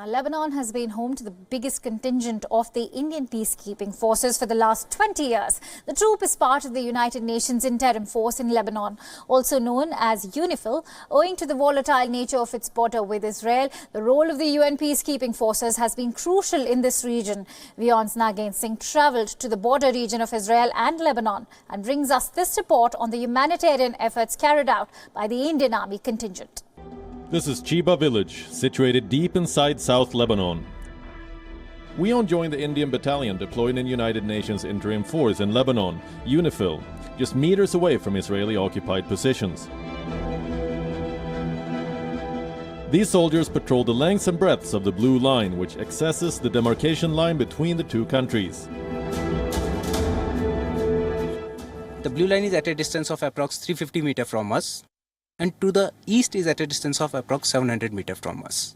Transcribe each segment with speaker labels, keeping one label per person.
Speaker 1: Lebanon has been home to the biggest contingent of the Indian peacekeeping forces for the last 20 years. The troop is part of the United Nations Interim Force in Lebanon, also known as UNIFIL. Owing to the volatile nature of its border with Israel, the role of the UN peacekeeping forces has been crucial in this region. WION's Nagen Singh travelled to the border region of Israel and Lebanon and brings us this report on the humanitarian efforts carried out by the Indian Army contingent.
Speaker 2: This is Chiba village, situated deep inside South Lebanon. WION joined the Indian battalion deployed in United Nations Interim Force in Lebanon, UNIFIL, just meters away from Israeli-occupied positions. These soldiers patrol the lengths and breadths of the Blue Line, which accesses the demarcation line between the two countries.
Speaker 3: The Blue Line is at a distance of approx 350 meters from us, and to the east is at a distance of approx 700 meters from us.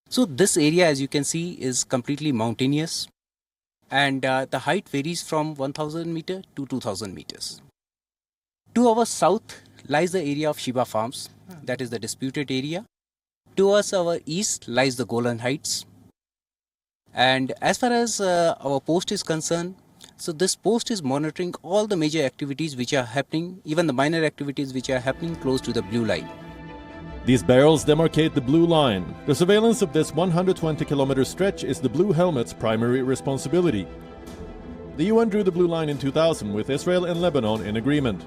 Speaker 3: So this area, as you can see, is completely mountainous, and the height varies from 1000 meters to 2000 meters. To our south lies the area of Sheba Farms, that is the disputed area. Towards our east lies the Golan Heights. And as far as our post is concerned, so this post is monitoring all the major activities which are happening, even the minor activities which are happening close to the Blue Line.
Speaker 2: These barrels demarcate the Blue Line. The surveillance of this 120-kilometer stretch is the Blue Helmet's primary responsibility. The UN drew the Blue Line in 2000 with Israel and Lebanon in agreement.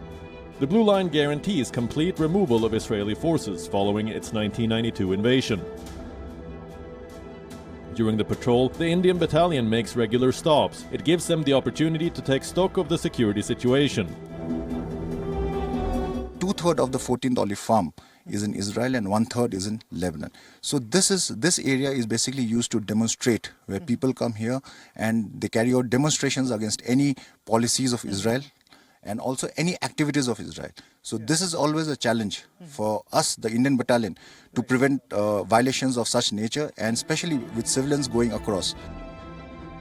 Speaker 2: The Blue Line guarantees complete removal of Israeli forces following its 1992 invasion. During the patrol, the Indian battalion makes regular stops. It gives them the opportunity to take stock of the security situation.
Speaker 4: 2/3 of the 14th olive farm is in Israel and 1/3 is in Lebanon. So this area is basically used to demonstrate, where people come here and they carry out demonstrations against any policies of Israel and also any activities of Israel. So this is always a challenge for us, the Indian battalion, to prevent violations of such nature, and especially with civilians going across.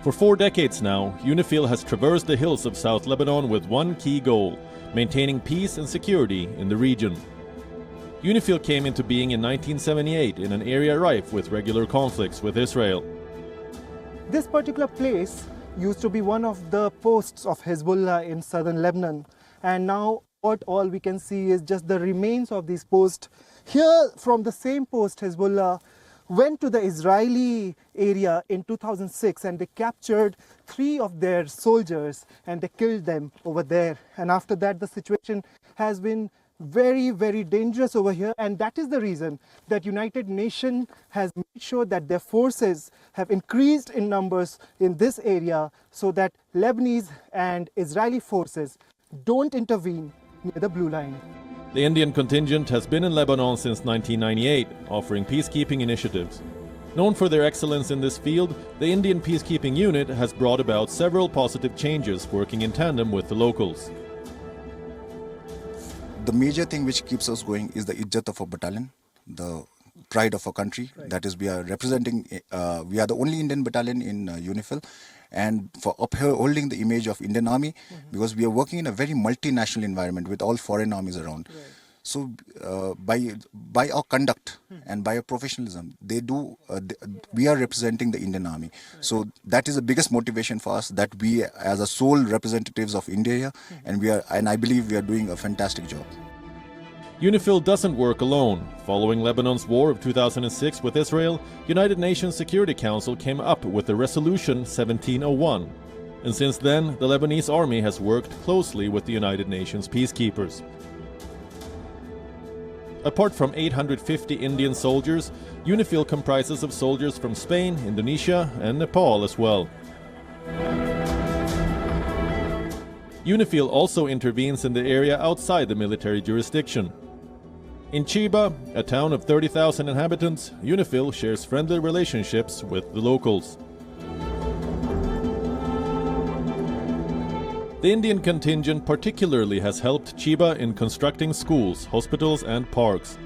Speaker 2: For 4 decades now, UNIFIL has traversed the hills of South Lebanon with one key goal: maintaining peace and security in the region. UNIFIL came into being in 1978 in an area rife with regular conflicts with Israel.
Speaker 5: This particular place used to be one of the posts of Hezbollah in southern Lebanon, and now what all we can see is just the remains of these posts. Here, from the same post, Hezbollah went to the Israeli area in 2006 and they captured 3 of their soldiers and they killed them over there. And after that, the situation has been very, very dangerous over here, and that is the reason that United Nations has made sure that their forces have increased in numbers in this area so that Lebanese and Israeli forces don't intervene near the Blue Line.
Speaker 2: The Indian contingent has been in Lebanon since 1998, offering peacekeeping initiatives. Known for their excellence in this field, the Indian peacekeeping unit has brought about several positive changes working in tandem with the locals.
Speaker 4: The major thing which keeps us going is the ijjat of our battalion, the pride of our country. Right. That is, we are representing, we are the only Indian battalion in UNIFIL, and for upholding the image of Indian Army, because we are working in a very multinational environment with all foreign armies around. Right. So by our conduct and by our professionalism, we are representing the Indian Army. Right. So that is the biggest motivation for us, that we as a sole representatives of India here, and I believe we are doing a fantastic job.
Speaker 2: UNIFIL doesn't work alone. Following Lebanon's war of 2006 with Israel, United Nations Security Council came up with the Resolution 1701. And since then, the Lebanese army has worked closely with the United Nations peacekeepers. Apart from 850 Indian soldiers, UNIFIL comprises of soldiers from Spain, Indonesia, and Nepal as well. UNIFIL also intervenes in the area outside the military jurisdiction. In Chiba, a town of 30,000 inhabitants, UNIFIL shares friendly relationships with the locals. The Indian contingent particularly has helped Chiba in constructing schools, hospitals, and parks.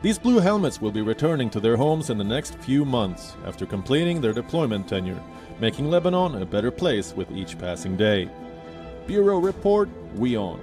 Speaker 2: These blue helmets will be returning to their homes in the next few months after completing their deployment tenure, making Lebanon a better place with each passing day. Bureau Report, WION.